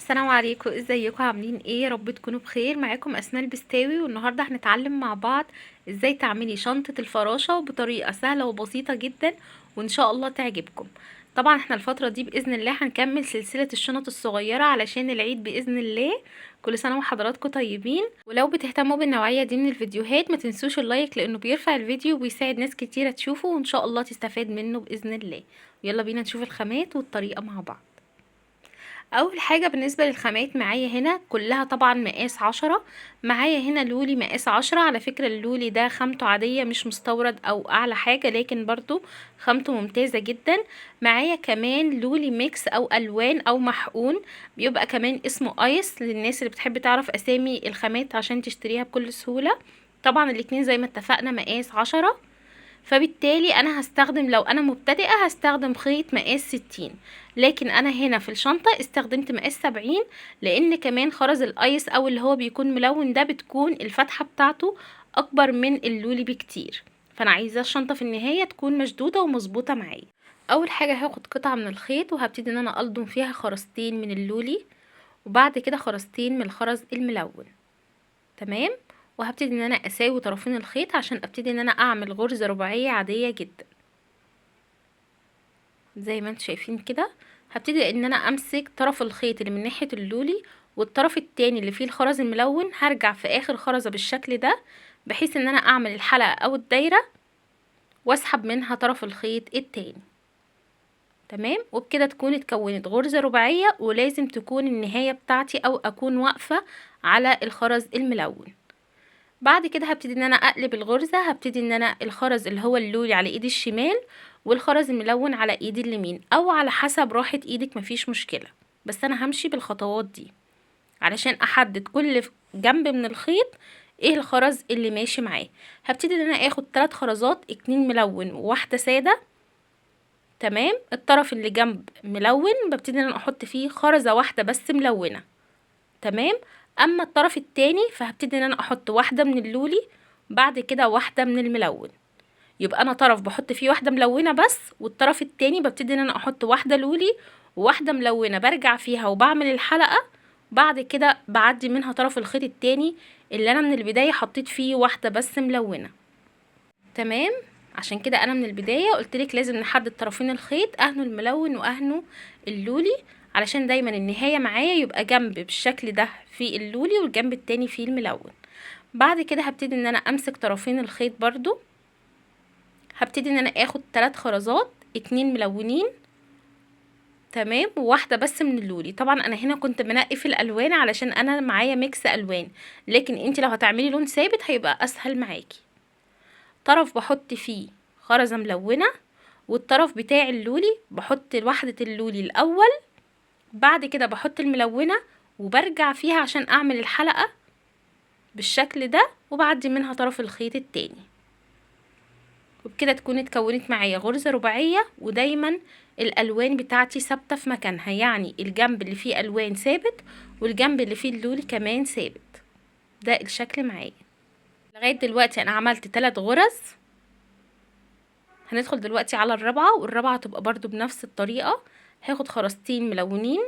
السلام عليكم، ازيكم؟ عاملين ايه؟ يا رب تكونوا بخير. معاكم اسماء البستاوي، والنهارده هنتعلم مع بعض ازاي تعملي شنطة الفراشة بطريقة سهلة وبسيطة جدا، وان شاء الله تعجبكم. طبعا احنا الفترة دي باذن الله هنكمل سلسلة الشنط الصغيرة علشان العيد باذن الله. كل سنة وحضراتكم طيبين. ولو بتهتموا بالنوعية دي من الفيديوهات ما تنسوش اللايك، لانه بيرفع الفيديو وبيساعد ناس كتيرة تشوفه، وان شاء الله تستفاد منه باذن الله. يلا بينا نشوف الخامات والطريقة مع بعض. اول حاجة بالنسبة للخامات معايا هنا كلها طبعا مقاس 10. معايا هنا لولي مقاس 10. على فكرة اللولي ده خامته عادية مش مستورد او اعلى حاجة، لكن برضو خامته ممتازة جدا. معايا كمان لولي ميكس او الوان او محقون، بيبقى كمان اسمه ايس للناس اللي بتحب تعرف اسامي الخامات عشان تشتريها بكل سهولة. طبعا الاتنين زي ما اتفقنا مقاس 10، فبالتالي انا هستخدم، لو انا مبتدئة هستخدم خيط مقاس 60، لكن انا هنا في الشنطة استخدمت مقاس 70، لان كمان خرز الايس او اللي هو بيكون ملون ده بتكون الفتحة بتاعته اكبر من اللولي بكتير، فانا عايزة الشنطة في النهاية تكون مشدودة ومظبوطة معايا. اول حاجة هاخد قطعة من الخيط وهبتدي ان انا الضم فيها خرزتين من اللولي، وبعد كده خرزتين من الخرز الملون. تمام. وهبتدي ان انا اساوي طرفين الخيط عشان ابتدي ان انا اعمل غرزة رباعية عادية جدا زي ما انتم شايفين كده. هبتدي ان انا امسك طرف الخيط اللي من ناحية اللولي، والطرف التاني اللي فيه الخرز الملون هرجع في اخر خرزة بالشكل ده، بحيث ان انا اعمل الحلقة او الدايرة واسحب منها طرف الخيط التاني. تمام. وبكده تكون اتكونت غرزة رباعية، ولازم تكون النهاية بتاعتي او اكون واقفة على الخرز الملون. بعد كده هبتدي ان انا اقلب الغرزة، هبتدي ان انا الخرز اللي هو اللولي على ايدي الشمال، والخرز الملون على ايدي اليمين، او على حسب راحة ايدك مفيش مشكلة، بس انا همشي بالخطوات دي علشان احدد كل جنب من الخيط ايه الخرز اللي ماشي معاه. هبتدي ان انا اخد 3 خرزات، 2 ملون وواحدة سادة. تمام. الطرف اللي جنب ملون ببتدي ان انا احط فيه خرزة واحدة بس ملونة. تمام. اما الطرف التاني فهبتدي ان انا احط واحدة من اللولي، بعد كده واحدة من الملون. يبقى انا طرف بحط فيه واحدة ملونة بس، والطرف التاني ببتدي ان انا احط واحدة لولي وواحدة ملونة، برجع فيها وبعمل الحلقة. بعد كده بعدي منها طرف الخيط التاني اللي انا من البداية حطيت فيه واحدة بس ملونة. تمام. عشان كده انا من البداية قلتلك لازم نحدد طرفين الخيط، اهنه الملون واهنه اللولي، علشان دايما النهاية معايا يبقى جنب بالشكل ده في اللولي والجنب التاني في الملون. بعد كده هبتدي ان انا امسك طرفين الخيط برضو، هبتدي ان انا اخد 3 خرزات، 2 ملونين. تمام. وواحدة بس من اللولي. طبعا انا هنا كنت بنقي في الالوان علشان انا معايا ميكس الوان، لكن انت لو هتعملي لون ثابت هيبقى اسهل معاكي. طرف بحط فيه خرزة ملونة، والطرف بتاع اللولي بحط واحدة اللولي الاول، بعد كده بحط الملونة وبرجع فيها عشان اعمل الحلقة بالشكل ده، وبعدي منها طرف الخيط التاني. وبكده تكون اتكونت معايا غرزة رباعية، ودايما الالوان بتاعتي ثابتة في مكانها، يعني الجنب اللي فيه الوان ثابت والجنب اللي فيه اللولي كمان ثابت. ده الشكل معايا. لغاية دلوقتي انا عملت 3 غرز. هندخل دلوقتي على الرابعة، والرابعة تبقى برضو بنفس الطريقة. هاخد خرزتين ملونين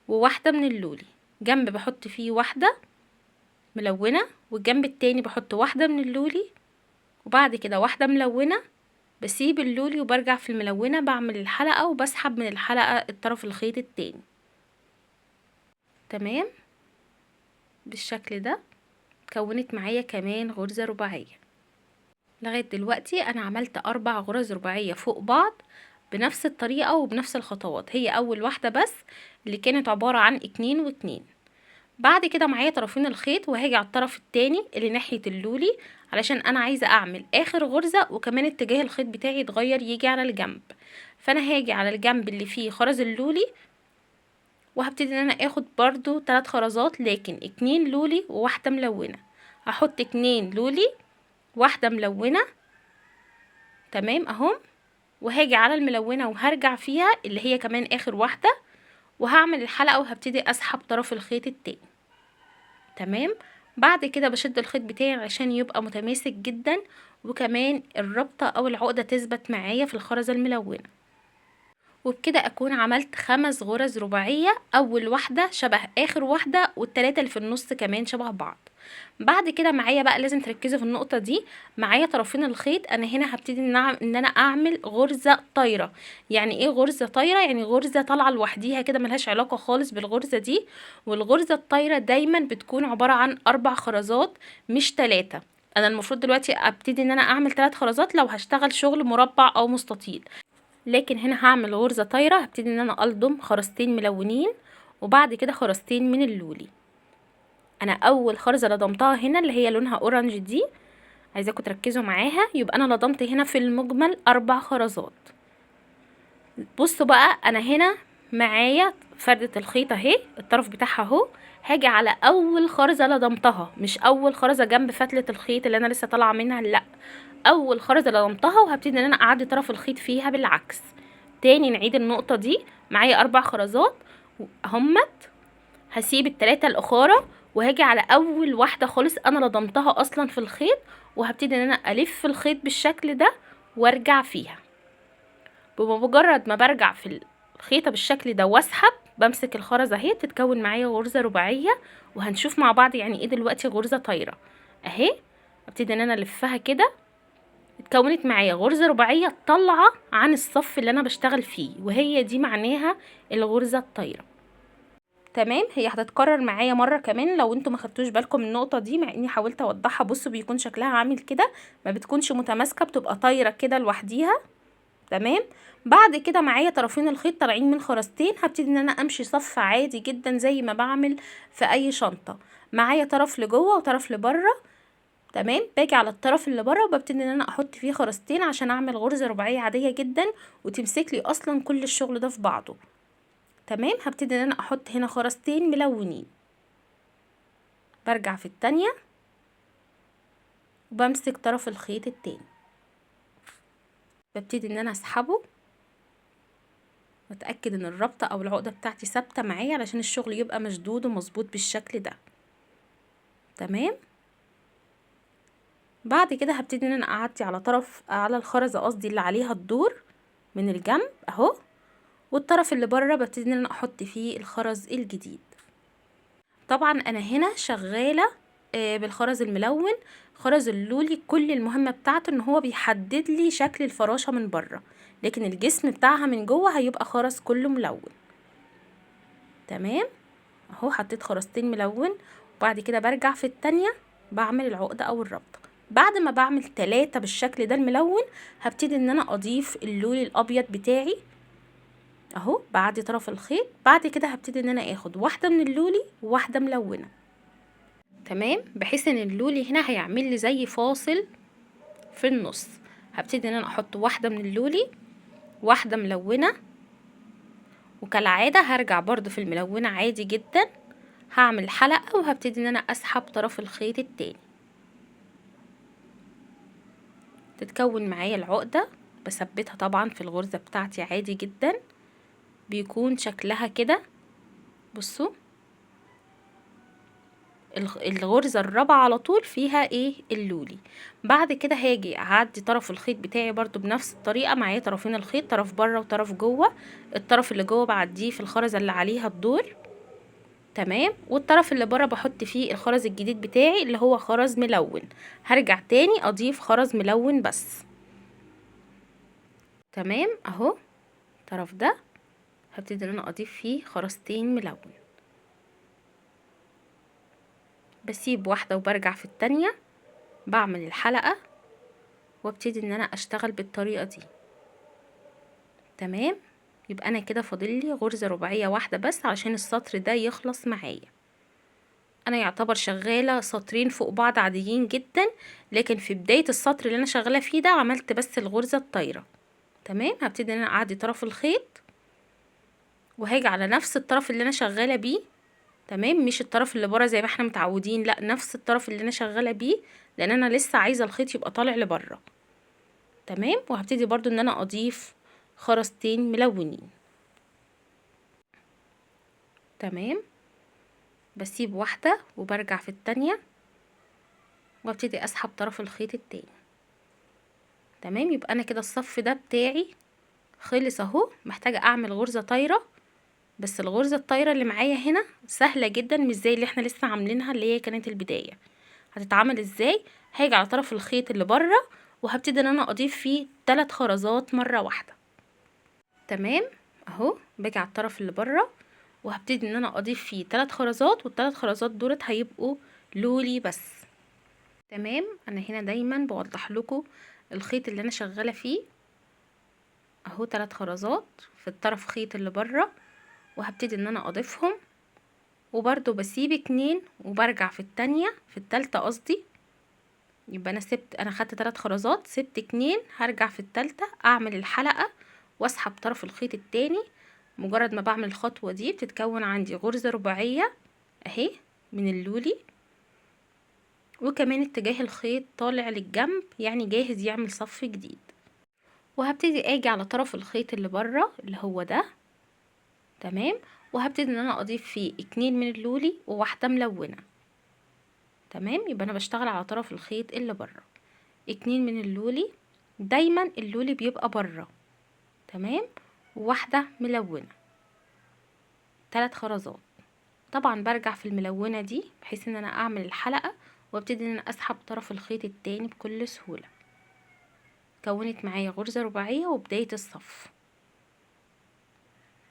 وواحدة من اللولي، جنب بحط فيه واحدة ملونة، والجنب التاني بحط واحدة من اللولي، وبعد كده واحدة ملونة، بسيب اللولي وبرجع في الملونة، بعمل الحلقة وبسحب من الحلقة الطرف الخيط التاني. تمام. بالشكل ده كونت معايا كمان غرزة رباعية. لغاية دلوقتي انا عملت 4 غرز رباعية فوق بعض بنفس الطريقة وبنفس الخطوات. هي اول واحدة بس اللي كانت عبارة عن 2 و2. بعد كده معايا طرفين الخيط، وهاجي على الطرف التاني اللي ناحية اللولي علشان انا عايزة اعمل اخر غرزة، وكمان اتجاه الخيط بتاعي يتغير يجي على الجنب. فانا هاجي على الجنب اللي فيه خرز اللولي، وهبتدي ان انا اخد برضو 3 خرزات، لكن 2 لولي وواحدة ملونة. هحط 2 لولي واحدة ملونة. تمام اهم. وهاجي على الملونة وهرجع فيها اللي هي كمان اخر واحدة، وهعمل الحلقة وهبتدي اسحب طرف الخيط التاني. تمام. بعد كده بشد الخيط بتاعي عشان يبقى متماسك جدا، وكمان الربطة او العقدة تثبت معايا في الخرزة الملونة. وبكده اكون عملت 5 غرز رباعية، اول واحدة شبه اخر واحدة، والتلاتة اللي في النص كمان شبه بعض. بعد كده معايا بقى لازم تركزوا في النقطة دي، معايا طرفين الخيط. انا هنا هبتدي ان انا اعمل غرزة طايرة. يعني ايه غرزة طايرة؟ يعني غرزة طالعة لوحديها كده ملهاش علاقة خالص بالغرزة دي. والغرزة الطايرة دايما بتكون عبارة عن 4 خرزات مش 3. انا المفروض دلوقتي ابتدي ان انا اعمل 3 خرزات لو هشتغل شغل مربع او مستطيل، لكن هنا هعمل غرزة طايرة. هبتدي ان انا الضم خرزتين ملونين وبعد كده خرزتين من اللولي. انا اول خرزة لضمتها هنا اللي هي لونها اورنج دي، عايزاكم تركزوا معاها. يبقى انا لضمت هنا في المجمل 4 خرزات. بصوا بقى، انا هنا معايا فردة الخيط اهي، الطرف بتاعها اهو. هاجي على اول خرزة لضمتها، مش اول خرزة جنب فتلة الخيط اللي انا لسه طالعه منها، لا، اول خرزة لضمتها وهبتدي ان انا اعدي طرف الخيط فيها بالعكس. تاني نعيد النقطة دي. معايا 4 خرزات همت، هسيب التلاتة الاخرى وهاجي على اول واحدة خالص انا لضمتها اصلا في الخيط، وهبتدي ان انا الف الخيط بالشكل ده وارجع فيها. بمجرد ما برجع في الخيطة بالشكل ده واسحب، بمسك الخرزة اهي بتتكون معايا غرزة رباعية. وهنشوف مع بعض يعني ايه دلوقتي غرزة طايرة اهي. ابتدي ان انا الفها كده، اتكونت معايا غرزة رباعية طالعة عن الصف اللي انا بشتغل فيه، وهي دي معناها الغرزة الطايرة. تمام، هي هتتكرر معايا مره كمان لو انتوا ما خدتوش بالكم من النقطه دي، مع اني حاولت اوضحها. بصوا بيكون شكلها عامل كده، ما بتكونش متماسكه، بتبقى طايره كده لوحديها. تمام. بعد كده معايا طرفين الخيط طالعين من خرزتين، هبتدي ان انا امشي صف عادي جدا زي ما بعمل في اي شنطه. معايا طرف لجوه وطرف لبره. تمام، باجي على الطرف اللي بره وببتدي ان انا احط فيه خرزتين عشان اعمل غرزه رباعيه عاديه جدا وتمسك لي اصلا كل الشغل ده في بعضه. تمام، هبتدي ان انا احط هنا خرزتين ملونين، برجع في التانية وبمسك طرف الخيط التاني، ببتدي ان انا اسحبه واتاكد ان الربطه او العقده بتاعتي ثابته معايا علشان الشغل يبقى مشدود ومظبوط بالشكل ده. تمام. بعد كده هبتدي ان انا اعدي على الخرزه قصدي اللي عليها الدور من الجنب اهو، والطرف اللي بره ببتدي ان انا احط فيه الخرز الجديد. طبعا انا هنا شغاله بالخرز الملون. خرز اللولي كل المهمه بتاعته ان هو بيحدد لي شكل الفراشه من بره، لكن الجسم بتاعها من جوه هيبقى خرز كله ملون. تمام اهو، حطيت خرزتين ملون وبعد كده برجع في التانية بعمل العقده او الربطه. بعد ما بعمل 3 بالشكل ده الملون، هبتدي ان انا اضيف اللولي الابيض بتاعي اهو بعد طرف الخيط. بعد كده هبتدي ان انا اخد واحده من اللولي وواحده ملونه. تمام، بحيث ان اللولي هنا هيعمل لي زي فاصل في النص. هبتدي ان انا احط واحده من اللولي، واحده ملونه، وكالعاده هرجع برضو في الملونه عادي جدا، هعمل حلقه وهبتدي ان انا اسحب طرف الخيط التاني. تتكون معايا العقده، بثبتها طبعا في الغرزه بتاعتي عادي جدا، بيكون شكلها كده. بصوا الغرزة الرابعة على طول فيها ايه اللولي. بعد كده هاجي اعدي طرف الخيط بتاعي برضو بنفس الطريقة. معايا طرفين الخيط، طرف بره وطرف جوه. الطرف اللي جوه بعديه في الخرزة اللي عليها الدور. تمام، والطرف اللي بره بحط فيه الخرز الجديد بتاعي اللي هو خرز ملون. هرجع تاني اضيف خرز ملون بس. تمام اهو، الطرف ده هبتدي ان انا اضيف فيه خرزتين ملون، بسيب واحدة وبرجع في التانية، بعمل الحلقة وابتدي ان انا اشتغل بالطريقة دي. تمام، يبقى انا كده فاضل لي غرزة رباعية واحدة بس علشان السطر ده يخلص معايا. انا يعتبر شغالة سطرين فوق بعض عاديين جدا، لكن في بداية السطر اللي انا شغالة فيه ده عملت بس الغرزة الطايرة. تمام، هبتدي ان انا اعدي طرف الخيط وهاجي على نفس الطرف اللي انا شغالة بيه. تمام، مش الطرف اللي بره زي ما احنا متعودين، لا، نفس الطرف اللي انا شغالة بيه، لان انا لسه عايزة الخيط يبقى طالع لبره. تمام، وهبتدي برضو ان انا اضيف خرزتين ملونين. تمام، بسيب واحدة وبرجع في التانية وابتدي اسحب طرف الخيط التاني. تمام، يبقى انا كده الصف ده بتاعي خلص اهو. محتاجة اعمل غرزة طايرة، بس الغرزة الطايرة اللي معايا هنا سهلة جدا، مش زي اللي احنا لسه عاملينها اللي هي كانت البداية. هتتعمل ازاي؟ هاجي على طرف الخيط اللي بره وهبتدي ان انا اضيف فيه 3 خرزات مرة واحدة. تمام اهو. باجي على الطرف اللي بره وهبتدي ان انا اضيف فيه 3 خرزات، والثلاث خرزات دولت هيبقوا لولي بس. تمام. انا هنا دايما بوضح لكم الخيط اللي انا شغالة فيه اهو. 3 خرزات في الطرف خيط اللي بره، وهبتدي ان انا اضيفهم، وبرده بسيب 2 وبرجع في التانية في التالتة قصدي. يبقى انا خدت 3 خرزات، سبت 2، هرجع في التالتة اعمل الحلقة واسحب طرف الخيط التاني. مجرد ما بعمل الخطوة دي بتتكون عندي غرزة رباعية اهي من اللولي، وكمان اتجاه الخيط طالع للجنب يعني جاهز يعمل صف جديد. وهبتدي اجي على طرف الخيط اللي بره اللي هو ده. تمام. وهبتدي ان انا اضيف فيه 2 من اللولي وواحدة ملونة. تمام. يبقى انا بشتغل على طرف الخيط اللي بره 2 من اللولي. دايما اللولي بيبقى بره. تمام. وواحدة ملونة، 3 خرزات. طبعا برجع في الملونة دي بحيث ان انا اعمل الحلقة، وابتدي ان انا اسحب طرف الخيط التاني بكل سهولة. كونت معايا غرزة رباعية وبداية الصف.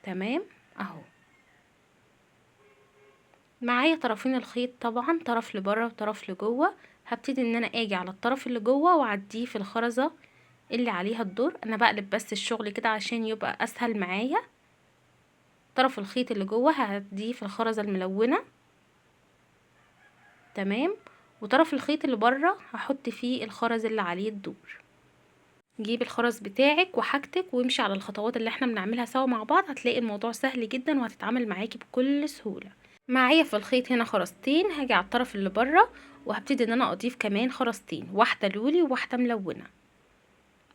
تمام اهو. معايا طرفين الخيط طبعا، طرف لبره وطرف لجوه. هبتدي ان انا اجي على الطرف اللي جوه واعديه في الخرزة اللي عليها الدور. انا بقلب بس الشغل كده عشان يبقى اسهل معايا. طرف الخيط اللي جوه هعديه في الخرزة الملونة. تمام. وطرف الخيط اللي بره هحط فيه الخرز اللي عليه الدور. جيب الخرز بتاعك وحاجتك وامشي على الخطوات اللي احنا بنعملها سوا مع بعض، هتلاقي الموضوع سهل جدا وهتتعامل معاكي بكل سهولة. معايا في الخيط هنا خرزتين، هاجي على الطرف اللي بره وهبتدي ان انا اضيف كمان خرزتين، واحدة لولي وواحدة ملونة.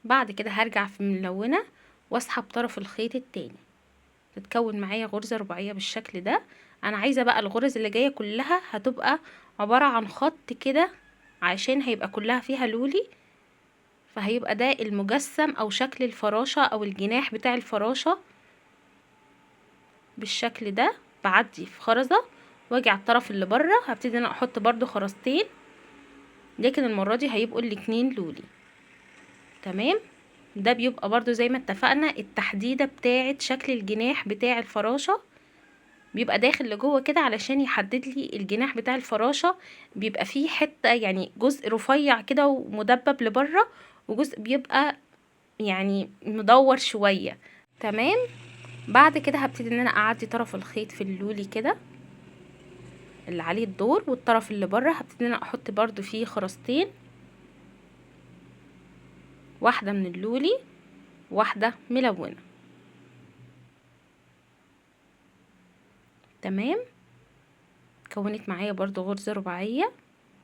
بعد كده هرجع في الملونة واسحب طرف الخيط التاني، تتكون معايا غرزة رباعية بالشكل ده. انا عايزة بقى الغرز اللي جاية كلها هتبقى عبارة عن خط كده، عشان هيبقى كلها فيها لولي، فهيبقى ده المجسم او شكل الفراشة او الجناح بتاع الفراشة بالشكل ده. بعدي في خرزة واجي على الطرف اللي بره هبتدي انا احط برضو خرزتين، لكن المرة دي هيبقوا الاتنين لولي. تمام. ده بيبقى برضو زي ما اتفقنا التحديدة بتاعة شكل الجناح بتاع الفراشة، بيبقى داخل لجوه كده علشان يحدد لي الجناح بتاع الفراشة. بيبقى فيه حتة يعني جزء رفيع كده ومدبب لبره، وجزء بيبقى يعني مدور شوية. تمام. بعد كده هبتدي ان انا اعدي طرف الخيط في اللولي كده اللي عليه الدور، والطرف اللي بره هبتدي ان انا احط برضو فيه خرزتين، واحدة من اللولي واحدة ملونة. تمام. كونت معايا برضو غرزة رباعية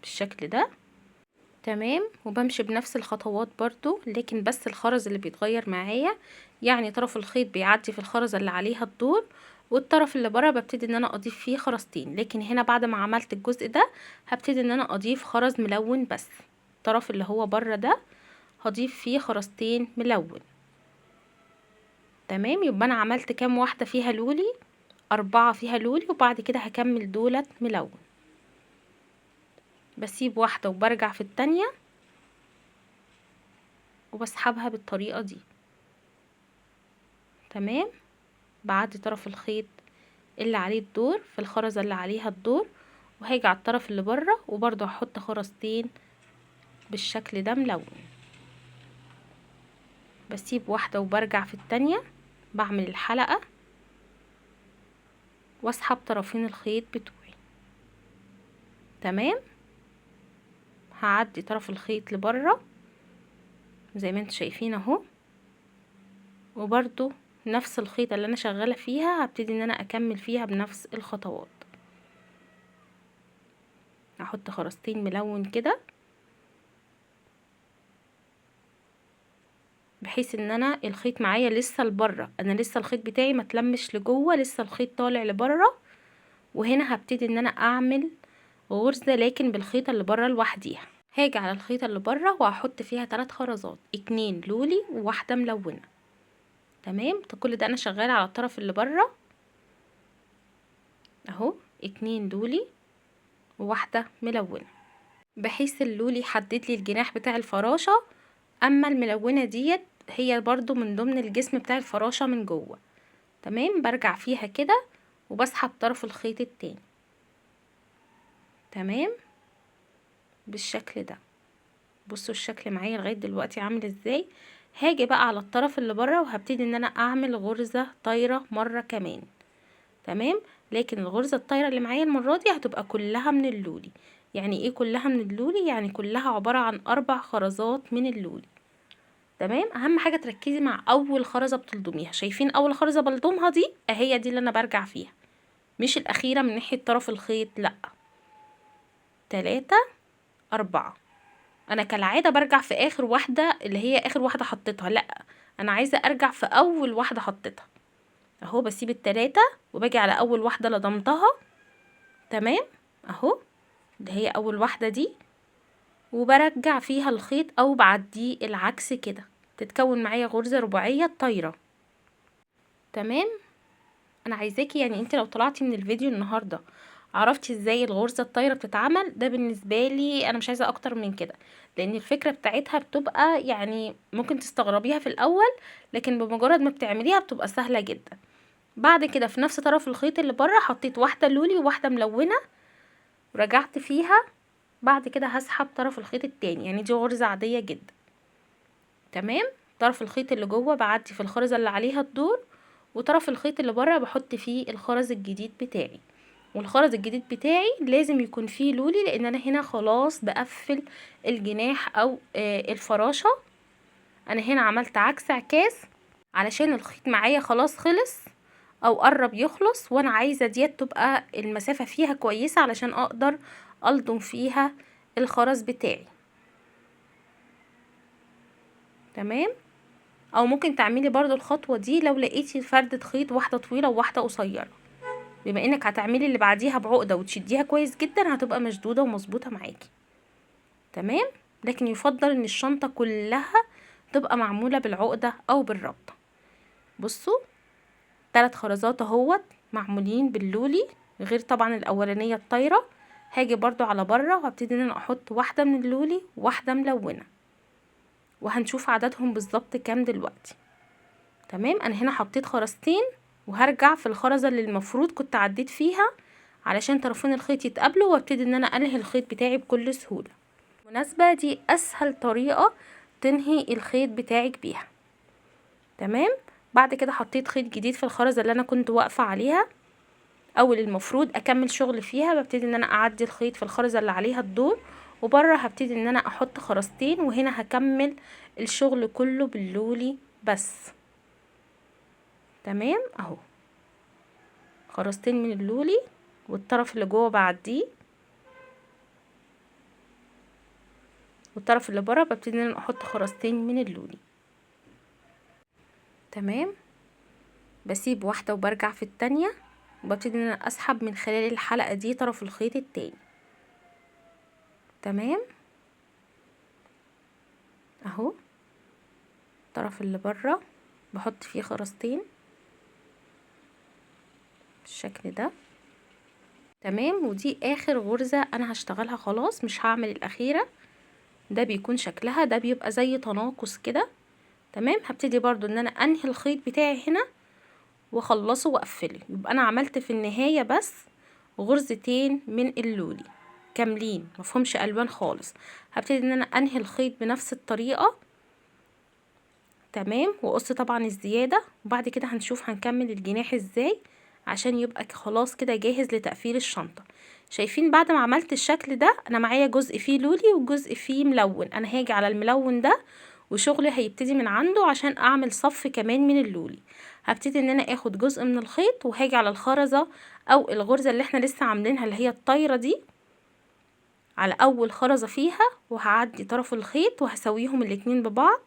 بالشكل ده. تمام. وبمشي بنفس الخطوات برضو، لكن بس الخرز اللي بيتغير معايا، يعني طرف الخيط بيعدي في الخرزة اللي عليها الدور، والطرف اللي بره ببتدي ان انا اضيف فيه خرزتين. لكن هنا بعد ما عملت الجزء ده هبتدي ان انا اضيف خرز ملون بس. الطرف اللي هو بره ده هضيف فيه خرزتين ملون. تمام. يبقى انا عملت كام واحدة فيها لولي؟ 4 فيها لولي، وبعد كده هكمل دولت ملون. بسيب واحدة وبرجع في التانية وبسحبها بالطريقة دي. تمام. بعدي طرف الخيط اللي عليه الدور في الخرزة اللي عليها الدور، وهاجي على الطرف اللي بره وبرضه هحط خرزتين بالشكل ده ملون. بسيب واحدة وبرجع في التانية، بعمل الحلقة واسحب طرفين الخيط بتوعي. تمام. هعدي طرف الخيط لبره زي ما انتوا شايفين اهو، وبرضو نفس الخيطة اللي انا شغالة فيها هبتدي ان انا اكمل فيها بنفس الخطوات. هحط خرزتين ملون كده بحيث ان انا الخيط معايا لسه لبره، انا لسه الخيط بتاعي ما تلمش لجوه، لسه الخيط طالع لبره. وهنا هبتدي ان انا اعمل غرزة لكن بالخيطة اللي بره لوحديها. هاجي على الخيطة اللي بره وهحط فيها 3 خرزات، 2 لولي وواحدة ملونة. تمام. كل ده انا شغاله على الطرف اللي بره اهو، 2 لولي وواحده ملونه، بحيث اللولي يحدد لي الجناح بتاع الفراشه، اما الملونه ديت هي برضو من ضمن الجسم بتاع الفراشه من جوه. تمام. برجع فيها كده وبسحب طرف الخيط التاني. تمام بالشكل ده. بصوا الشكل معايا لغايه دلوقتي عامل ازاي. هاجي بقى على الطرف اللي بره وهبتدي ان انا اعمل غرزه طايره مره كمان. تمام. لكن الغرزه الطايره اللي معايا المره دي هتبقى كلها من اللولي. يعني ايه كلها من اللولي؟ يعني كلها عباره عن 4 خرزات من اللولي. تمام. اهم حاجه تركزي مع اول خرزه بتلضميها. شايفين اول خرزه بلضمها دي اهي دي اللي انا برجع فيها، مش الاخيره من ناحيه طرف الخيط، لا. 3 4. انا كالعاده برجع في اخر واحده اللي هي اخر واحده حطيتها، لا انا عايزه ارجع في اول واحده حطيتها اهو. بسيب ال3 وباجي على اول واحده لضمتها. تمام اهو، اللي هي اول واحده دي، وبرجع فيها الخيط او بعديه العكس كده، تتكون معايا غرزه رباعيه طايره. تمام. انا عايزاكي يعني انت لو طلعتي من الفيديو النهارده عرفتي ازاي الغرزه الطايره بتتعمل، ده بالنسبه لي انا مش عايزه اكتر من كده، لان الفكره بتاعتها بتبقى يعني ممكن تستغربيها في الاول، لكن بمجرد ما بتعمليها بتبقى سهله جدا. بعد كده في نفس طرف الخيط اللي بره حطيت واحده لولي وواحده ملونه ورجعت فيها. بعد كده هسحب طرف الخيط التاني، يعني دي غرزه عاديه جدا. تمام. طرف الخيط اللي جوه بعدي في الخرزه اللي عليها الدور، وطرف الخيط اللي بره بحط فيه الخرز الجديد بتاعي. والخرز الجديد بتاعي لازم يكون فيه لولي، لان انا هنا خلاص بقفل الجناح او الفراشة. انا هنا عملت عكس عكاس علشان الخيط معايا خلاص خلص او قرب يخلص، وانا عايزة ديت تبقى المسافة فيها كويسة علشان اقدر الضم فيها الخرز بتاعي. تمام. او ممكن تعملي برضو الخطوة دي لو لقيتي فردة خيط واحدة طويلة وواحدة قصيرة، بما انك هتعملي اللي بعديها بعقدة وتشديها كويس جدا هتبقى مشدودة ومظبوطة معاكي. تمام. لكن يفضل ان الشنطة كلها تبقى معمولة بالعقدة او بالربطة. بصوا 3 خرزات اهوت معمولين باللولي، غير طبعا الاولانية الطايرة. هاجي برضو على بره وهبتدي ان انا احط واحدة من اللولي وواحدة ملونة، وهنشوف عددهم بالظبط كام دلوقتي. تمام. انا هنا حطيت خرزتين وهرجع في الخرزة اللي المفروض كنت عديت فيها علشان طرفين الخيط يتقابلوا، وابتدي ان انا انهي الخيط بتاعي بكل سهولة. بالمناسبة دي اسهل طريقة تنهي الخيط بتاعك بيها. تمام. بعد كده حطيت خيط جديد في الخرزة اللي انا كنت واقفة عليها او اللي المفروض اكمل شغل فيها. ببتدي ان انا اعدي الخيط في الخرزة اللي عليها الدور، وبره هبتدي ان انا احط خرزتين، وهنا هكمل الشغل كله باللولي بس. تمام اهو، خرزتين من اللولي والطرف اللي جوه بعديه، والطرف اللي بره ببتدي ان انا احط خرزتين من اللولي. تمام. بسيب واحده وبرجع في التانية، وببتدي ان انا اسحب من خلال الحلقه دي طرف الخيط التاني. تمام اهو، الطرف اللي بره بحط فيه خرزتين بالشكل ده. تمام. ودي اخر غرزه انا هشتغلها خلاص، مش هعمل الاخيره. ده بيكون شكلها، ده بيبقى زي تناقص كده. تمام. هبتدي برضو ان انا انهي الخيط بتاعي هنا واخلصه واقفله، يبقى انا عملت في النهاية بس غرزتين من اللولي كاملين مفهومش الوان خالص. هبتدي ان انا انهي الخيط بنفس الطريقة. تمام. واقص طبعا الزيادة، وبعد كده هنشوف هنكمل الجناح ازاي عشان يبقى خلاص كده جاهز لتقفيل الشنطة. شايفين بعد ما عملت الشكل ده انا معايا جزء فيه لولي وجزء فيه ملون. انا هاجي على الملون ده وشغلي هيبتدي من عنده عشان اعمل صف كمان من اللولي. هبتدي ان انا اخد جزء من الخيط وهاجي على الخرزة او الغرزة اللي احنا لسه عاملينها اللي هي الطايرة دي، على اول خرزة فيها، وهعدي طرف الخيط وهسويهم الاتنين ببعض.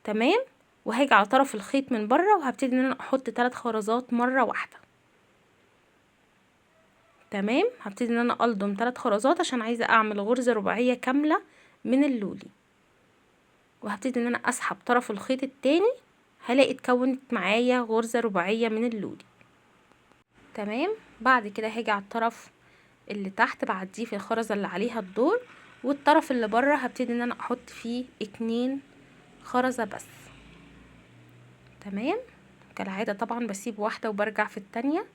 تمام. وهاجي على طرف الخيط من بره وهبتدي ان انا احط 3 خرزات مرة واحدة. تمام. هبتدي ان انا الضم 3 خرزات عشان عايزة اعمل غرزة رباعية كاملة من اللولي، وهبتدي ان انا اسحب طرف الخيط التاني. هلاقي اتكونت معايا غرزة رباعية من اللولي. تمام. بعد كده هاجي على الطرف اللي تحت بعديه في الخرزة اللي عليها الدور، والطرف اللي بره هبتدي ان انا احط فيه 2 خرزة بس. تمام. كالعادة طبعا بسيب واحدة وبرجع في التانية.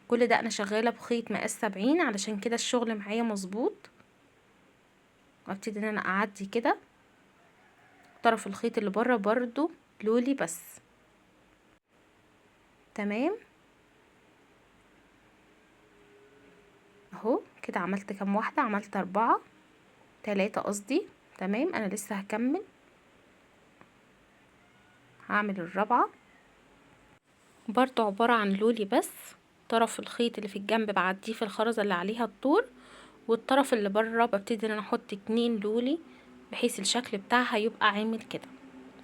كل ده انا شغالة بخيط مقاس 70 علشان كده الشغل معايا مظبوط. وابتدي ان انا اعدي كده طرف الخيط اللي بره برضو لولي بس. تمام اهو كده. عملت كام واحدة؟ عملت 4 3 قصدي. تمام. انا لسه هكمل، هعمل الرابعة برضو عبارة عن لولي بس. طرف الخيط اللي في الجنب بعديه في الخرزة اللي عليها الطور، والطرف اللي بره ببتدي ان انا احط 2 لولي بحيث الشكل بتاعها يبقى عامل كده.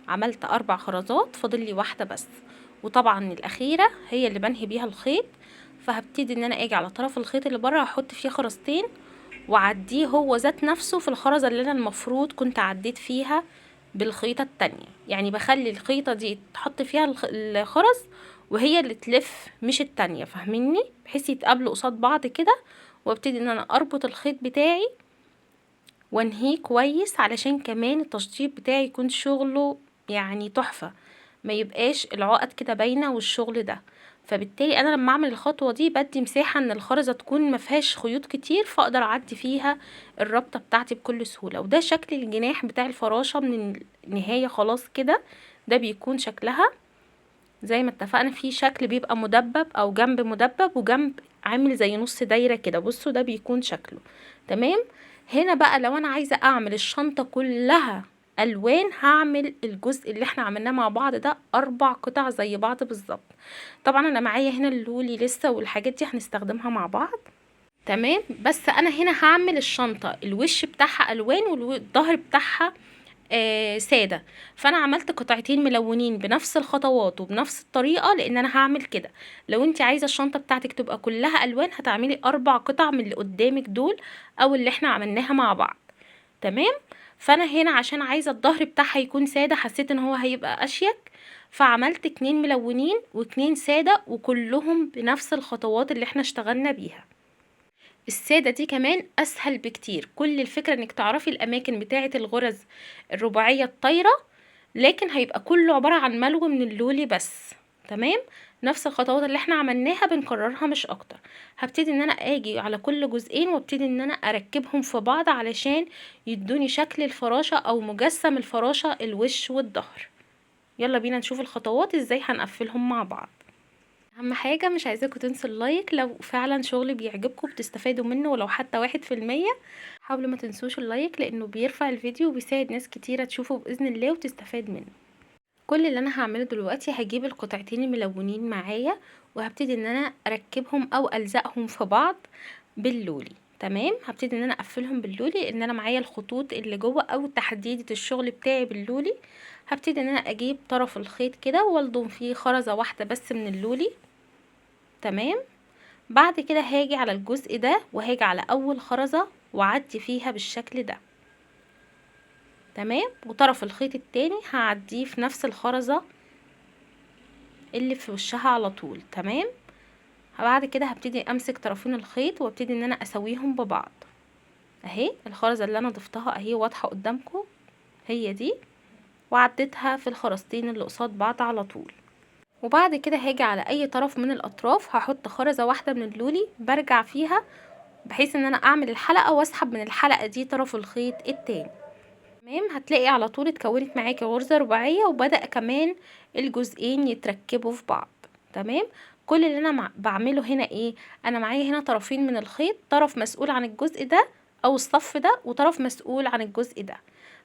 عملت 4 خرزات، فاضل لي واحدة بس، وطبعا الاخيرة هي اللي بنهي بيها الخيط. فهبتدي ان انا اجي على طرف الخيط اللي بره هحط فيه خرزتين وعديه هو ذات نفسه في الخرزة اللي انا المفروض كنت عديت فيها بالخيطة التانية. يعني بخلي الخيطة دي تحط فيها الخرز وهي اللي تلف مش التانية، فاهميني؟ بحيث يتقابلوا قصاد بعض كده، وابتدي ان انا اربط الخيط بتاعي وانهيه كويس علشان كمان التشطيب بتاعي يكون شغله يعني تحفة، ما يبقاش العقد كده باينة والشغل ده. فبالتالي انا لما اعمل الخطوة دي بدي مساحة ان الخرزة تكون ما فيهاش خيوط كتير، فاقدر اعدي فيها الربطة بتاعتي بكل سهولة. وده شكل الجناح بتاع الفراشة من النهاية خلاص كده. ده بيكون شكلها زي ما اتفقنا، في شكل بيبقى مدبب او جنب مدبب وجنب عامل زي نص دايرة كده. بصوا ده بيكون شكله. تمام. هنا بقى لو انا عايزة اعمل الشنطة كلها الوان، هعمل الجزء اللي احنا عملناه مع بعض ده 4 قطع زي بعض بالظبط. طبعا انا معايا هنا اللولي لسه والحاجات دي هنستخدمها مع بعض. تمام. بس انا هنا هعمل الشنطة الوش بتاعها الوان والظهر بتاعها سادة. فانا عملت قطعتين ملونين بنفس الخطوات وبنفس الطريقة لان انا هعمل كده. لو انت عايزة الشنطة بتاعتك تبقى كلها الوان هتعملي 4 قطع من اللي قدامك دول او اللي احنا عملناها مع بعض. تمام. فانا هنا عشان عايزة الظهر بتاعها يكون سادة، حسيت ان هو هيبقى اشيك، فعملت 2 ملونين و2 سادة وكلهم بنفس الخطوات اللي احنا اشتغلنا بيها. السادة دي كمان اسهل بكتير. كل الفكرة انك تعرفي الاماكن بتاعة الغرز الرباعية الطايرة، لكن هيبقى كله عبارة عن ملو من اللولي بس. تمام. نفس الخطوات اللي احنا عملناها بنكررها مش اكتر. هبتدي ان انا اجي على كل جزئين وابتدي ان انا اركبهم في بعض علشان يدوني شكل الفراشة او مجسم الفراشة الوش والظهر. يلا بينا نشوف الخطوات ازاي هنقفلهم مع بعض. اهم حاجة مش عايزاكم تنسوا اللايك لو فعلا شغلي بيعجبكم بتستفادوا منه، ولو حتى 1%. حاولوا ما تنسوش اللايك لانه بيرفع الفيديو وبيساعد ناس كتيرة تشوفه بإذن الله وتستفاد منه. كل اللي انا هعمله دلوقتي هجيب القطعتين الملونين معايا وهبتدي ان انا اركبهم او الزقهم في بعض باللولي. تمام. هبتدي ان انا اقفلهم باللولي ان انا معايا الخطوط اللي جوه او تحديدة الشغل بتاعي باللولي. هبتدي ان انا اجيب طرف الخيط كده والضم فيه خرزة واحدة بس من اللولي. تمام. بعد كده هاجي على الجزء ده وهاجي على اول خرزة واعدي فيها بالشكل ده. تمام. وطرف الخيط التاني هعديه في نفس الخرزة اللي في وشها على طول. تمام. بعد كده هبتدي امسك طرفين الخيط وابتدي ان انا اسويهم ببعض. اهي الخرزة اللي انا ضفتها اهي واضحة قدامكم، هي دي، وعديتها في الخرزتين اللي قصاد بعض على طول. وبعد كده هاجي على اي طرف من الاطراف هحط خرزة واحدة من اللولي برجع فيها بحيث ان انا اعمل الحلقة واسحب من الحلقة دي طرف الخيط التاني. تمام. هتلاقي على طول اتكونت معاكي غرزة رباعية وبدأ كمان الجزئين يتركبوا في بعض. تمام. كل اللي انا بعمله هنا ايه، انا معايا هنا طرفين من الخيط، طرف مسؤول عن الجزء ده او الصف ده وطرف مسؤول عن الجزء ده.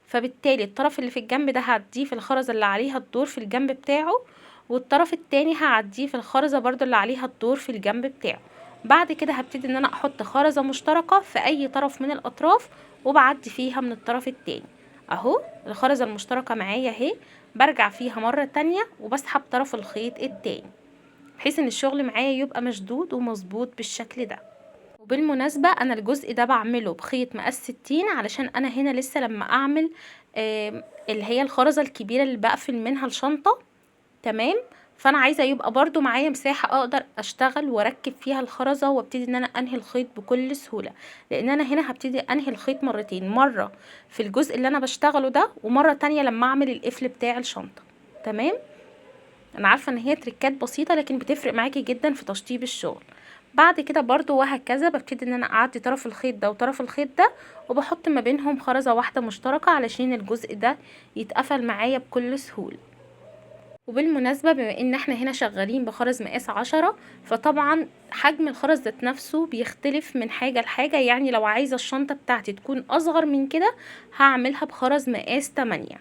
فبالتالي الطرف اللي في الجنب ده هعديه في الخرزة اللي عليها الدور في الجنب بتاعه، والطرف التاني هعديه في الخرزة برضو اللي عليها الدور في الجنب بتاعه. بعد كده هبتدي ان انا احط خرزة مشتركة في اي طرف من الاطراف وبعدي فيها من الطرف التاني. اهو الخرزة المشتركة معايا اهي، برجع فيها مرة تانية وبسحب طرف الخيط التاني بحيث ان الشغل معايا يبقى مشدود ومظبوط بالشكل ده. وبالمناسبة انا الجزء ده بعمله بخيط مقاس 60 علشان انا هنا لسه لما اعمل اللي هي الخرزة الكبيرة اللي بقفل منها الشنطة. تمام. فانا عايزة يبقى برضو معايا مساحة اقدر اشتغل واركب فيها الخرزة وابتدي ان انا انهي الخيط بكل سهولة، لان انا هنا هبتدي انهي الخيط مرتين، مرة في الجزء اللي انا بشتغله ده ومرة تانية لما اعمل القفل بتاع الشنطة. تمام. انا عارفة ان هي تريكات بسيطة لكن بتفرق معاكي جدا في تشطيب الشغل. بعد كده برضو وهكذا ببتدي ان انا اعدي طرف الخيط ده وطرف الخيط ده وبحط ما بينهم خرزة واحدة مشتركة علشان الجزء ده يتقفل معايا بكل سهولة. وبالمناسبة بما ان احنا هنا شغالين بخرز مقاس 10، فطبعا حجم الخرز ذات نفسه بيختلف من حاجة لحاجة. يعني لو عايزة الشنطة بتاعتي تكون اصغر من كده هعملها بخرز مقاس 8،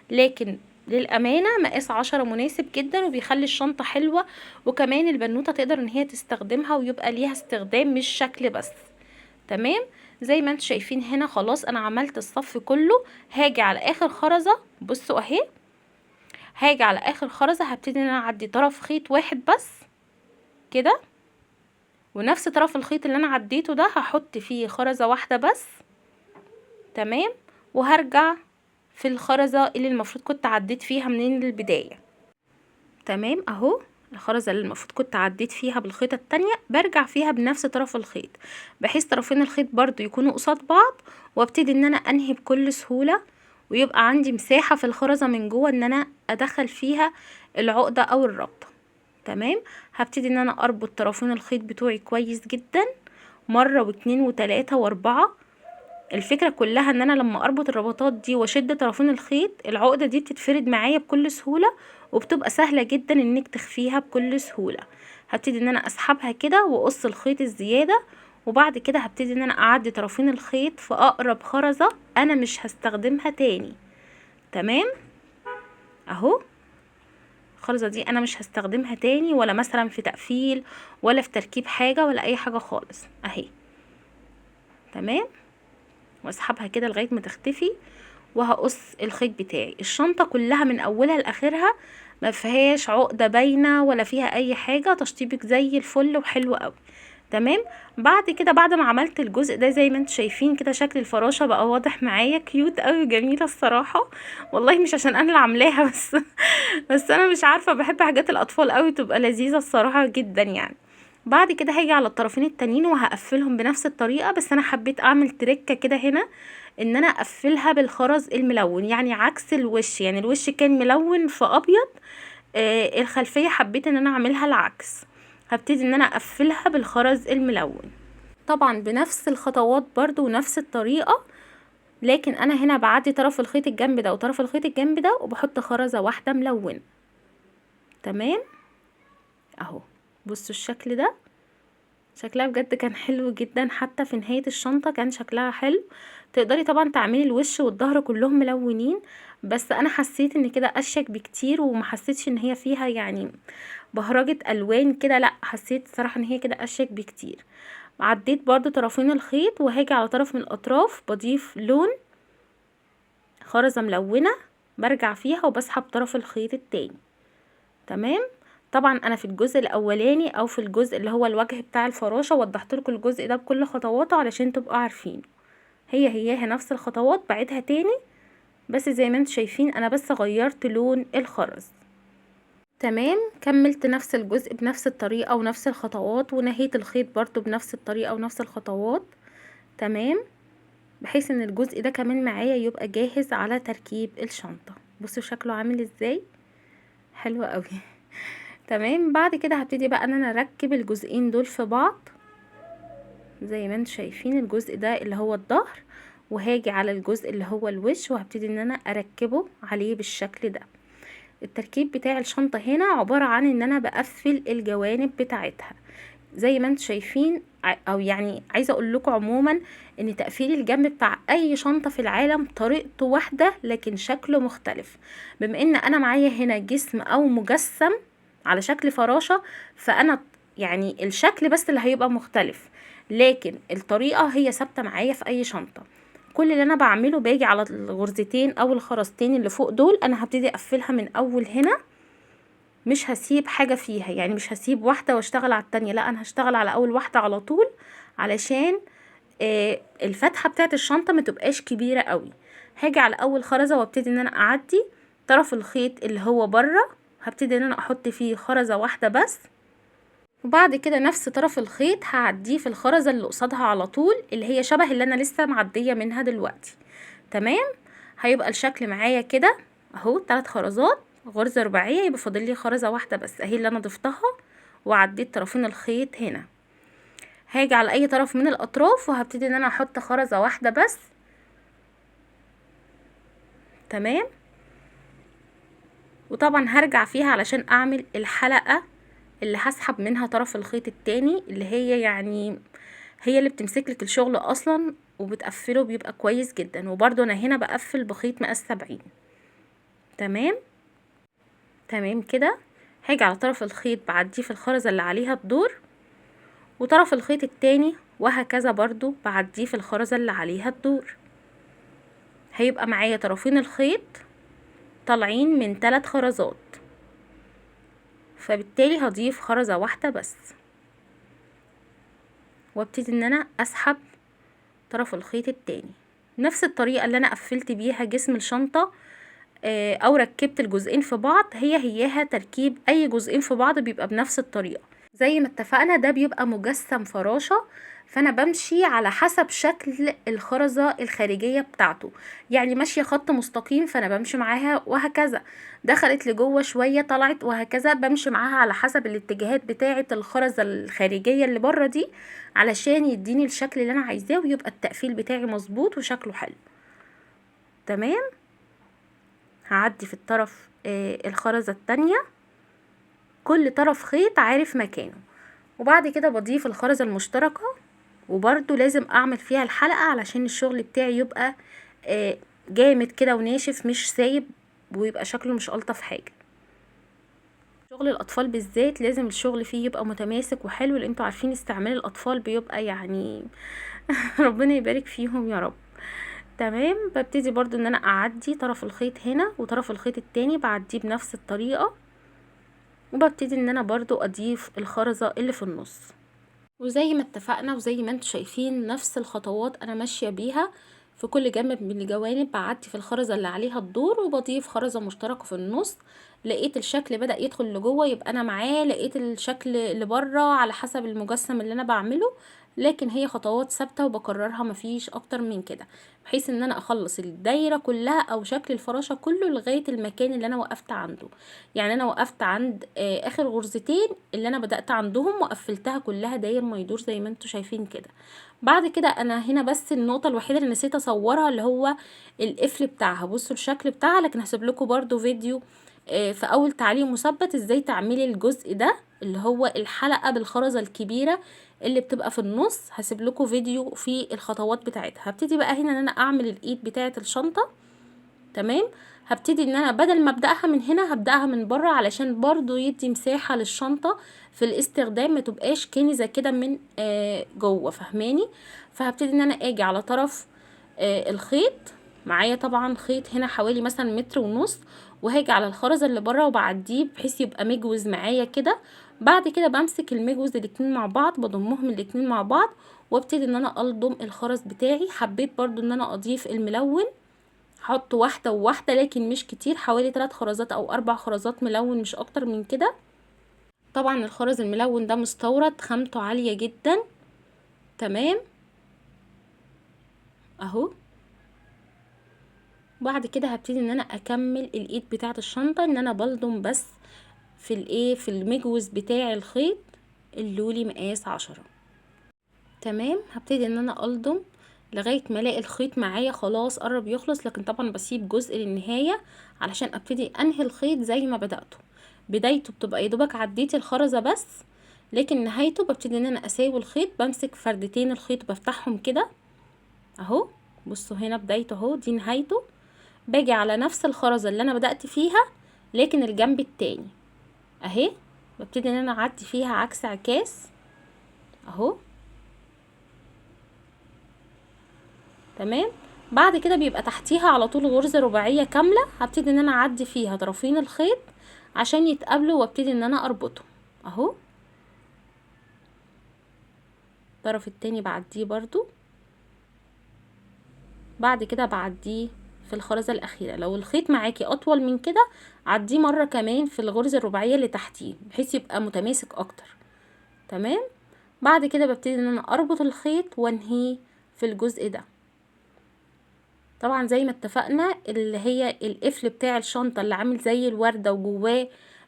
لكن للأمانة مقاس 10 مناسب جدا وبيخلي الشنطة حلوة، وكمان البنوتة تقدر ان هي تستخدمها ويبقى ليها استخدام مش شكل بس. تمام. زي ما انتم شايفين هنا خلاص انا عملت الصف كله. هاجي على اخر خرزة، بصوا اهي، هاجي على اخر خرزة هبتدي ان انا اعدي طرف خيط واحد بس كده، ونفس طرف الخيط اللي انا عديته ده هحط فيه خرزة واحدة بس. تمام. وهرجع في الخرزة اللي المفروض كنت عديت فيها من البداية. تمام. اهو الخرزة اللي المفروض كنت عديت فيها بالخيطة التانية برجع فيها بنفس طرف الخيط، بحيث طرفين الخيط برضو يكونوا قصاد بعض، وابتدي ان انا انهي بكل سهولة، ويبقى عندي مساحة في الخرزة من جوه ان انا ادخل فيها العقدة او الربطة. تمام. هبتدي ان انا اربط طرفين الخيط بتوعي كويس جدا، مرة واتنين وتلاتة واربعة. الفكرة كلها ان انا لما اربط الربطات دي واشد طرفين الخيط العقدة دي بتتفرد معايا بكل سهولة، وبتبقى سهلة جدا انك تخفيها بكل سهولة. هبتدي ان انا اسحبها كده واقص الخيط الزيادة، وبعد كده هبتدي ان انا اعدي طرفين الخيط في اقرب خرزة انا مش هستخدمها تاني. تمام. اهو الخرزة دي انا مش هستخدمها تاني، ولا مثلا في تقفيل ولا في تركيب حاجة ولا اي حاجة خالص اهي. تمام. واسحبها كده لغاية ما تختفي، وهقص الخيط بتاعي. الشنطة كلها من اولها لاخرها ما فيهاش عقدة باينة ولا فيها اي حاجة، تشطيبك زي الفل وحلو قوي. تمام. بعد كده بعد ما عملت الجزء ده زي ما انتم شايفين كده شكل الفراشة بقى واضح معايا، كيوت قوي وجميلة الصراحة. والله مش عشان انا اللي عاملاها بس انا مش عارفة، بحب حاجات الاطفال قوي تبقى لذيذة الصراحة جدا يعني. بعد كده هاجي على الطرفين التانيين وهقفلهم بنفس الطريقة، بس انا حبيت اعمل تريكة كده هنا ان انا اقفلها بالخرز الملون، يعني عكس الوش. يعني الوش كان ملون في ابيض، الخلفية حبيت ان انا اعملها العكس. هبتدي ان انا اقفلها بالخرز الملون طبعا بنفس الخطوات برضو ونفس الطريقة، لكن انا هنا بعدي طرف الخيط الجنب ده وطرف الخيط الجنب ده وبحط خرزة واحدة ملونة. تمام. اهو بصوا الشكل ده، شكلها بجد كان حلو جدا، حتى في نهاية الشنطة كان شكلها حلو. تقدري طبعا تعملي الوش والظهر كلهم ملونين، بس انا حسيت ان كده اشيك بكتير، وما حسيتش ان هي فيها يعني بهرجة الوان كده، لا حسيت صراحة ان هي كده اشيك بكتير. عديت برضو طرفين الخيط وهاجي على طرف من الاطراف بضيف لون خرزة ملونة، برجع فيها وبسحب طرف الخيط التاني. تمام. طبعا انا في الجزء الاولاني او في الجزء اللي هو الوجه بتاع الفراشة وضحت لكم الجزء ده بكل خطواته علشان تبقوا عارفين. هي نفس الخطوات بعيدها تاني، بس زي ما انتم شايفين انا بس غيرت لون الخرز. تمام. كملت نفس الجزء بنفس الطريقة ونفس الخطوات، ونهيت الخيط برضو بنفس الطريقة ونفس الخطوات. تمام. بحيث ان الجزء ده كمان معايا يبقى جاهز على تركيب الشنطة. بصوا شكله عامل ازاي، حلو قوي. تمام. بعد كده هبتدي بقى ان انا اركب الجزئين دول في بعض زي ما انتم شايفين. الجزء ده اللي هو الظهر، وهاجي على الجزء اللي هو الوش وهبتدي ان انا اركبه عليه بالشكل ده. التركيب بتاع الشنطة هنا عبارة عن ان انا بقفل الجوانب بتاعتها زي ما انتم شايفين، او يعني عايزة اقول لكم عموما ان تقفيل الجنب بتاع اي شنطة في العالم طريقته واحدة لكن شكله مختلف. بما ان انا معايا هنا جسم او مجسم على شكل فراشة، فانا يعني الشكل بس اللي هيبقى مختلف، لكن الطريقة هي ثابتة معايا في اي شنطة. كل اللي انا بعمله باجي على الغرزتين او الخرزتين اللي فوق دول، انا هبتدي اقفلها من اول هنا مش هسيب حاجة فيها، يعني مش هسيب واحدة واشتغل على التانية، لا انا هشتغل على اول واحدة على طول، علشان الفتحة بتاعت الشنطة ما تبقاش كبيرة قوي. هاجي على اول خرزة وابتدي ان انا اعدي طرف الخيط اللي هو بره، هبتدي ان انا احط فيه خرزة واحدة بس، وبعد كده نفس طرف الخيط هعديه في الخرزة اللي قصادها على طول، اللي هي شبه اللي انا لسه معدية منها دلوقتي. تمام، هيبقى الشكل معايا كده اهو، 3 خرزات غرزة رباعية، يبقى فاضل لي خرزة واحدة بس اهي اللي انا ضفتها وعديت طرفين الخيط هنا. هاجي على اي طرف من الاطراف وهبتدي ان انا احط خرزة واحدة بس. تمام، وطبعا هرجع فيها علشان اعمل الحلقة اللي هسحب منها طرف الخيط التاني، اللي هي يعني هي اللي بتمسكلك الشغل اصلا وبتقفله بيبقى كويس جدا. وبرضو انا هنا بقفل بخيط مقاس 70. تمام تمام كده. هاجي على طرف الخيط بعديه في الخرزة اللي عليها الدور، وطرف الخيط التاني وهكذا برضو بعديه في الخرزة اللي عليها الدور. هيبقى معايا طرفين الخيط طالعين من 3 خرزات، فبالتالي هضيف خرزة واحدة بس، وابتدي ان انا اسحب طرف الخيط التاني نفس الطريقة اللي انا قفلت بيها جسم الشنطة او ركبت الجزئين في بعض، هياها تركيب اي جزئين في بعض بيبقى بنفس الطريقة. زي ما اتفقنا ده بيبقى مجسم فراشة، فانا بمشي على حسب شكل الخرزة الخارجية بتاعته، يعني ماشية خط مستقيم فانا بمشي معاها وهكذا، دخلت لجوه شوية طلعت وهكذا، بمشي معاها على حسب الاتجاهات بتاعة الخرزة الخارجية اللي بره دي، علشان يديني الشكل اللي انا عايزاه ويبقى التقفيل بتاعي مظبوط وشكله حلو. تمام، هعدي في الطرف الخرزة التانية، كل طرف خيط عارف مكانه، وبعد كده بضيف الخرزة المشتركة، وبرضو لازم اعمل فيها الحلقة علشان الشغل بتاعي يبقى جامد كده وناشف مش سايب، ويبقى شكله مش الطف حاجة. شغل الاطفال بالذات لازم الشغل فيه يبقى متماسك وحلو، لان انتوا عارفين استعمال الاطفال بيبقى يعني ربنا يبارك فيهم يا رب. تمام، ببتدي برضو ان انا اعدي طرف الخيط هنا وطرف الخيط التاني بعديه بنفس الطريقة، وببتدي ان انا برضو اضيف الخرزة اللي في النص، وزي ما اتفقنا وزي ما انتوا شايفين نفس الخطوات انا ماشية بيها في كل جنب من الجوانب. بعدي في الخرزة اللي عليها الدور وبضيف خرزة مشتركة في النص، لقيت الشكل بدأ يدخل لجوه يبقى انا معاه، لقيت الشكل اللي بره على حسب المجسم اللي انا بعمله، لكن هي خطوات ثابته وبكررها مفيش اكتر من كده، بحيث ان انا اخلص الدايره كلها او شكل الفراشه كله لغايه المكان اللي انا وقفت عنده. يعني انا وقفت عند اخر غرزتين اللي انا بدأت عندهم وقفلتها كلها داير ما يدور زي ما انتوا شايفين كده. بعد كده انا هنا بس النقطه الوحيده اللي نسيت اصورها اللي هو القفل بتاعها، بصوا الشكل بتاعها، لكن هسيب لكم برده فيديو في اول تعليق مثبت ازاي تعملي الجزء ده اللي هو الحلقه بالخرزه الكبيره اللي بتبقى في النص، هسيب لكم فيديو في الخطوات بتاعتها. هبتدي بقى هنا ان انا اعمل الايد بتاعه الشنطه. تمام، هبتدي ان انا بدل ما ابداها من هنا هبداها من بره، علشان برضو يدي مساحه للشنطه في الاستخدام، ما تبقاش كنزه كده من جوه، فهماني؟ فهبتدي ان انا اجي على طرف الخيط، معايا طبعا خيط هنا حوالي مثلا 1.5 متر، وهاجي على الخرزه اللي بره وبعديه بحيث يبقى مجوز معايا كده. بعد كده بمسك المجوز الاتنين مع بعض، بضمهم الاتنين مع بعض وابتدي ان انا الضم الخرز بتاعي. حبيت برضو ان انا اضيف الملون، هحط واحده وواحده لكن مش كتير، حوالي 3 خرزات او 4 خرزات ملون مش اكتر من كده. طبعا الخرز الملون ده مستورد خامته عاليه جدا. تمام اهو. بعد كده هبتدي ان انا اكمل الايد بتاعه الشنطه، ان انا بلضم بس في المجوز بتاع الخيط اللولي مقاس 10. تمام، هبتدي ان انا الضم لغايه ما الاقي الخيط معايا خلاص قرب يخلص، لكن طبعا بسيب جزء للنهايه علشان ابتدي انهي الخيط زي ما بدأته. بدايته بتبقى يدوبك عديتي الخرزه بس، لكن نهايته ببتدي ان انا اساوي الخيط، بمسك فردتين الخيط بفتحهم كده اهو، بصوا هنا بدايته اهو، دي نهايته. باجي على نفس الخرزه اللي انا بدأت فيها لكن الجنب التاني اهي، ببتدي ان انا اعدي فيها عكس عكاس اهو. تمام، بعد كده بيبقى تحتيها على طول غرزة رباعية كاملة، هبتدي ان انا اعدي فيها طرفين الخيط عشان يتقابلوا، وابتدي ان انا اربطهم اهو. الطرف التاني بعديه برضو، بعد كده بعديه في الخرزة الاخيرة. لو الخيط معاكي اطول من كده عديه مرة كمان في الغرزة الرباعية اللي تحتيه بحيث يبقى متماسك اكتر. تمام. بعد كده ببتدي ان انا اربط الخيط وانهيه في الجزء ده. طبعا زي ما اتفقنا اللي هي القفل بتاع الشنطة اللي عامل زي الوردة وجواه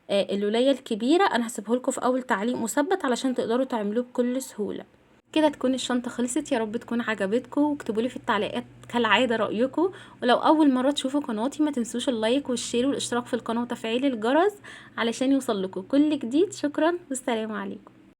اللولية الكبيرة، انا هسيبه لكم في اول تعليق مثبت علشان تقدروا تعملوه بكل سهولة. كده تكون الشنطة خلصت. يا رب تكون عجبتكم، واكتبوا لي في التعليقات كالعادة رأيكم. ولو اول مرة تشوفوا قناتي ما تنسوش اللايك والشير والاشتراك في القناة وتفعيل الجرس علشان يوصل لكم كل جديد. شكرا والسلام عليكم.